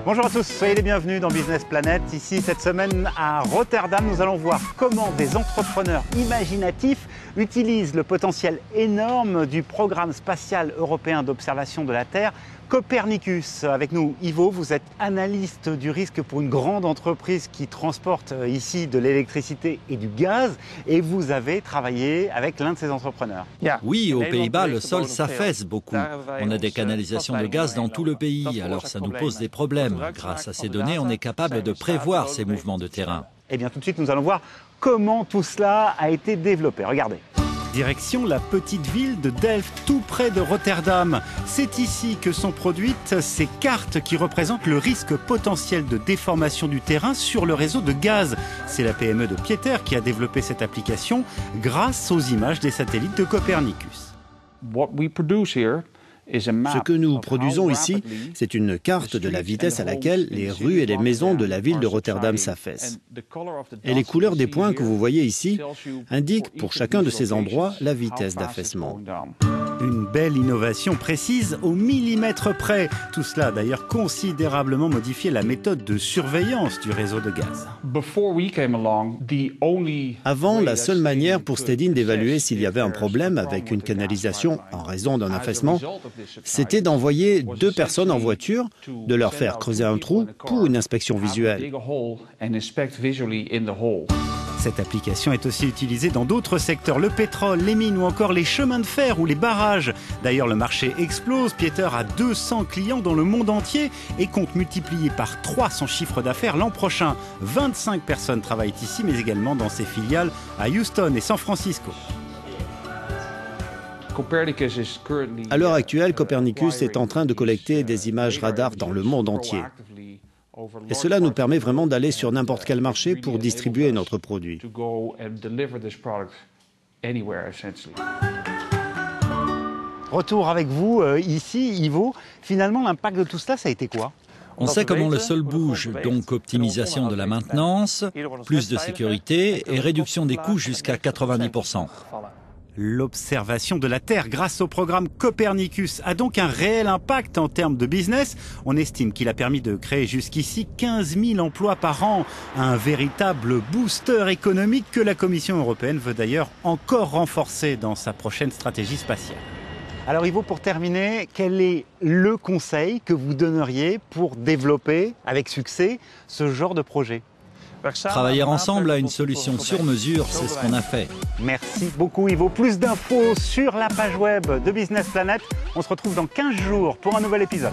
Bonjour à tous, soyez les bienvenus dans Business Planet. Ici, cette semaine à Rotterdam, nous allons voir comment des entrepreneurs imaginatifs utilisent le potentiel énorme du programme spatial européen d'observation de la Terre, Copernicus. Avec nous, Ivo, vous êtes analyste du risque pour une grande entreprise qui transporte ici de l'électricité et du gaz et vous avez travaillé avec l'un de ces entrepreneurs. Oui, aux Pays-Bas, le sol s'affaisse beaucoup. On a des canalisations de gaz dans tout le pays, alors ça nous pose des problèmes. Grâce à ces données, on est capable de prévoir ces mouvements de terrain. Eh bien, tout de suite, nous allons voir comment tout cela a été développé. Regardez. Direction la petite ville de Delft, tout près de Rotterdam. C'est ici que sont produites ces cartes qui représentent le risque potentiel de déformation du terrain sur le réseau de gaz. C'est la PME de Pieter qui a développé cette application grâce aux images des satellites de Copernicus. Ce que nous produisons ici, c'est une carte de la vitesse à laquelle les rues et les maisons de la ville de Rotterdam s'affaissent. Et les couleurs des points que vous voyez ici indiquent pour chacun de ces endroits la vitesse d'affaissement. Une belle innovation précise au millimètre près. Tout cela a d'ailleurs considérablement modifié la méthode de surveillance du réseau de gaz. Avant, la seule manière pour Stedin d'évaluer s'il y avait un problème avec une canalisation en raison d'un affaissement, c'était d'envoyer 2 personnes en voiture, de leur faire creuser un trou pour une inspection visuelle. Cette application est aussi utilisée dans d'autres secteurs, le pétrole, les mines ou encore les chemins de fer ou les barrages. D'ailleurs, le marché explose. Pieter a 200 clients dans le monde entier et compte multiplier par 3 son chiffre d'affaires l'an prochain. 25 personnes travaillent ici, mais également dans ses filiales à Houston et San Francisco. À l'heure actuelle, Copernicus est en train de collecter des images radar dans le monde entier. Et cela nous permet vraiment d'aller sur n'importe quel marché pour distribuer notre produit. Retour avec vous ici, Ivo. Finalement, l'impact de tout cela, ça a été quoi ? On sait comment le sol bouge, donc optimisation de la maintenance, plus de sécurité et réduction des coûts jusqu'à 90%. L'observation de la Terre grâce au programme Copernicus a donc un réel impact en termes de business. On estime qu'il a permis de créer jusqu'ici 15 000 emplois par an. Un véritable booster économique que la Commission européenne veut d'ailleurs encore renforcer dans sa prochaine stratégie spatiale. Alors Ivo, pour terminer, quel est le conseil que vous donneriez pour développer avec succès ce genre de projet ? Travailler ensemble à une solution sur mesure, c'est ce qu'on a fait. Merci beaucoup Ivo. Plus d'infos sur la page web de Business Planet. On se retrouve dans 15 jours pour un nouvel épisode.